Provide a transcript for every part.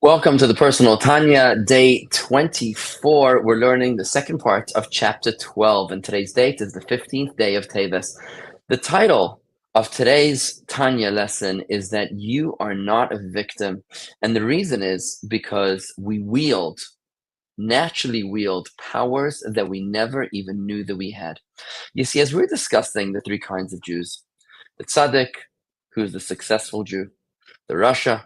Welcome to the Personal Tanya, day 24. We're learning the second part of chapter 12, and today's date is the 15th day of Teves. The title of today's Tanya lesson is that you are not a victim, and the reason is because we naturally wield powers that we never even knew that we had. You see, as we're discussing the three kinds of Jews, the tzaddik, who is the successful Jew, the rasha,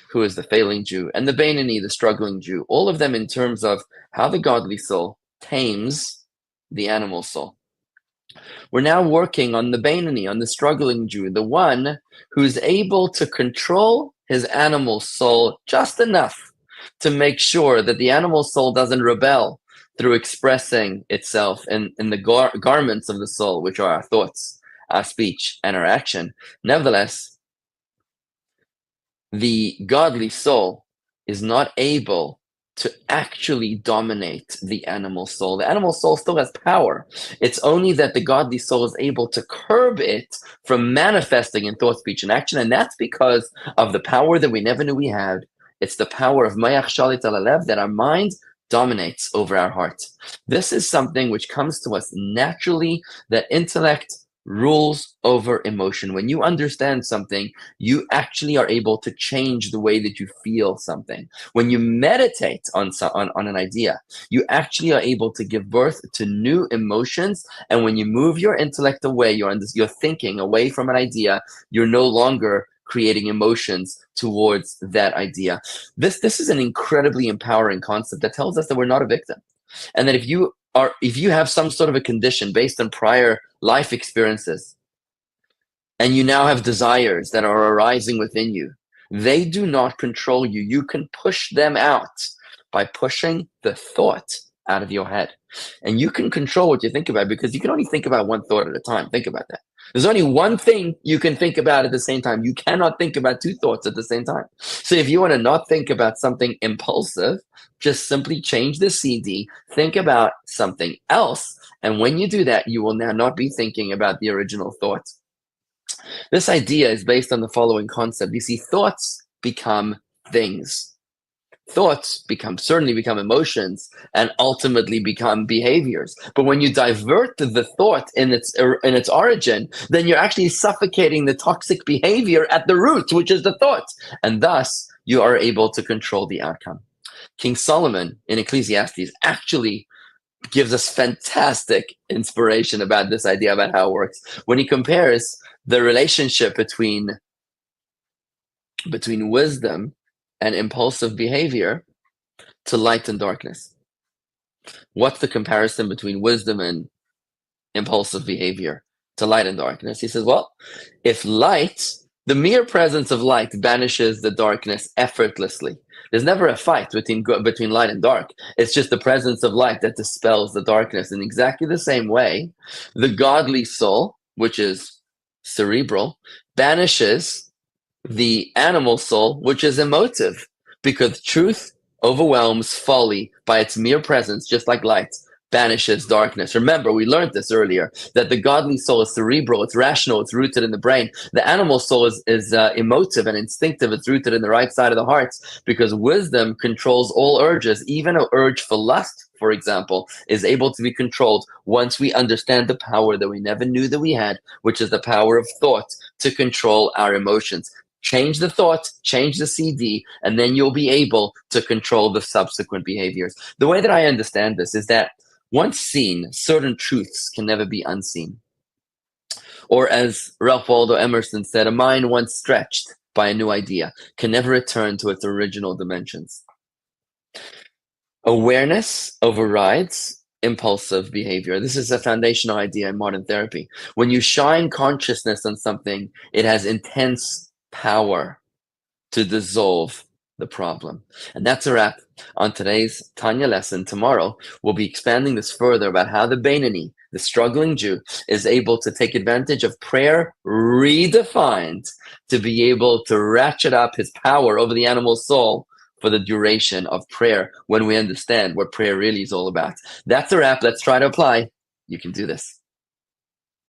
who is the failing Jew, and the Beinoni, the struggling Jew, all of them in terms of how the godly soul tames the animal soul. We're now working on the Beinoni, on the struggling Jew, the one who's able to control his animal soul just enough to make sure that the animal soul doesn't rebel through expressing itself in the garments of the soul, which are our thoughts, our speech, and our action. Nevertheless, the godly soul is not able to actually dominate the animal soul. The animal soul still has power. It's only that the godly soul is able to curb it from manifesting in thought, speech, and action. And that's because of the power that we never knew we had. It's the power of Mayach Shalit al Alev, that our mind dominates over our heart. This is something which comes to us naturally, that intellect rules over emotion. When you understand something, you actually are able to change the way that you feel something. When you meditate on an idea, you actually are able to give birth to new emotions. And when you move your intellect away, your thinking away from an idea, you're no longer creating emotions towards that idea. This is an incredibly empowering concept that tells us that we're not a victim, and that if you have some sort of a condition based on prior life experiences, and you now have desires that are arising within you, they do not control you. You can push them out by pushing the thought out of your head. And you can control what you think about, because you can only think about one thought at a time. Think about that. There's only one thing you can think about at the same time. You cannot think about two thoughts at the same time. So if you want to not think about something impulsive, just simply change the CD, think about something else. And when you do that, you will now not be thinking about the original thought. This idea is based on the following concept. You see, thoughts become things. Thoughts certainly become emotions, and ultimately become behaviors. But when you divert the thought in its origin, then you're actually suffocating the toxic behavior at the root, which is the thought. And thus, you are able to control the outcome. King Solomon in Ecclesiastes actually gives us fantastic inspiration about this idea, about how it works, when he compares the relationship between wisdom and impulsive behavior to light and darkness. What's the comparison between wisdom and impulsive behavior to light and darkness? He says, well, if the mere presence of light banishes the darkness effortlessly. There's never a fight between light and dark. It's just the presence of light that dispels the darkness. In exactly the same way, the godly soul, which is cerebral, banishes the animal soul, which is emotive, because truth overwhelms folly by its mere presence, just like light banishes darkness. Remember, we learned this earlier, that the godly soul is cerebral, it's rational, it's rooted in the brain. The animal soul is emotive and instinctive, it's rooted in the right side of the heart, because wisdom controls all urges. Even an urge for lust, for example, is able to be controlled once we understand the power that we never knew that we had, which is the power of thought to control our emotions. Change the thought, change the CD, and then you'll be able to control the subsequent behaviors. The way that I understand this is that once seen, certain truths can never be unseen. Or as Ralph Waldo Emerson said, a mind once stretched by a new idea can never return to its original dimensions. Awareness overrides impulsive behavior. This is a foundational idea in modern therapy. When you shine consciousness on something, it has intense power to dissolve the problem. And that's a wrap on today's Tanya lesson. Tomorrow, we'll be expanding this further about how the Beinoni, the struggling Jew, is able to take advantage of prayer redefined to be able to ratchet up his power over the animal soul for the duration of prayer, when we understand what prayer really is all about. That's a wrap. Let's try to apply. You can do this.